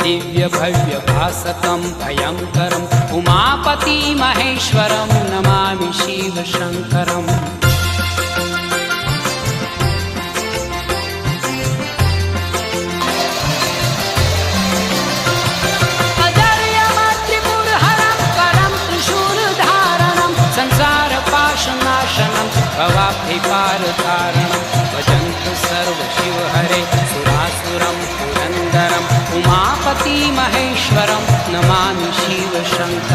दिव्यभव्यभासकं भयङ्करम् उमापति महेश्वरं नमामि शिवशङ्करम्। संसारपाशनाशनं भवाब्धिपारतारणं भजन्तु सर्वशिवहरे सुरासुरं पुरन्दरम् उमापति महेश्वरं नमामि शिवशङ्करम्।